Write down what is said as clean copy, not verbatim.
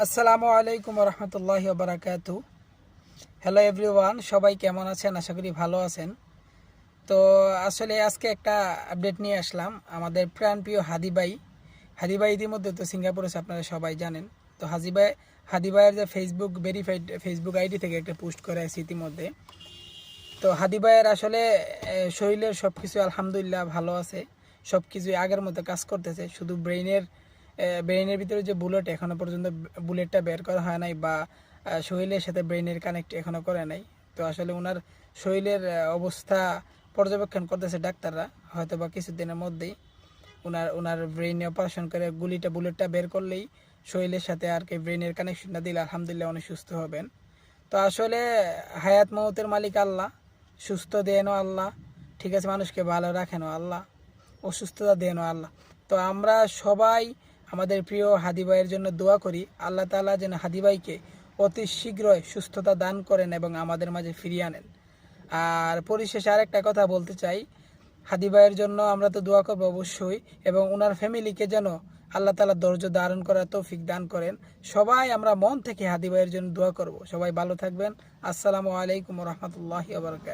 আসসালামু আলাইকুম রহমতুল্লাহি বারাকাতু। হ্যালো এভরিওয়ান, সবাই কেমন আছেন? আশা করি ভালো আছেন। তো আসলে আজকে একটা আপডেট নিয়ে আসলাম। আমাদের প্রাণপ্রিয় হাদি ভাই ইতিমধ্যে তো সিঙ্গাপুরে আছে, আপনারা সবাই জানেন। তো হাদি ভাইয়ের যে ভেরিফাইড ফেসবুক আইডি থেকে একটা পোস্ট করে আছে ইতিমধ্যে। তো হাদি ভাইয়ের আসলে শরীরের সব কিছু আলহামদুলিল্লাহ ভালো আছে, সব কিছুই আগের মতো কাজ করতেছে। শুধু ব্রেইনের ভিতরে যে বুলেট, এখনো পর্যন্ত বুলেটটা বের করা হয় নাই, বা শরীরের সাথে ব্রেইনের কানেক্ট এখনো করে নাই। তো আসলে ওনার শরীরের অবস্থা পর্যবেক্ষণ করতেছে ডাক্তাররা, হয়তো বা কিছুদিনের মধ্যেই ওনার ব্রেইনে অপারেশন করে বুলেটটা বের করলেই শরীরের সাথে আর কি ব্রেইনের কানেকশনটা দিলে আলহামদুলিল্লাহ অনেক সুস্থ হবেন। তো আসলে হায়াত মৌতের মালিক আল্লাহ, সুস্থ দেনও আল্লাহ, ঠিক আছে, মানুষকে ভালো রাখেনও আল্লাহ, অসুস্থতা দেনও আল্লাহ। তো আমরা সবাই আমাদের প্রিয় হাদি ভাইয়ের জন্য দোয়া করি, আল্লাহ তাআলা যেন হাদি ভাইকে অতি শীঘ্রই সুস্থতা দান করেন এবং আমাদের মাঝে ফিরিয়ে আনেন। আর পরিশেষে আরেকটা কথা বলতে চাই, হাদি ভাইয়ের জন্য আমরা তো দোয়া করবো অবশ্যই, এবং ওনার ফ্যামিলিকে যেন আল্লাহ তাআলা ধৈর্য ধারণ করার তৌফিক দান করেন। সবাই আমরা মন থেকে হাদি ভাইয়ের জন্য দোয়া করব। সবাই ভালো থাকবেন। আসসালামু আলাইকুম রহমতুল্লাহি ওয়া বারাকাতুহু।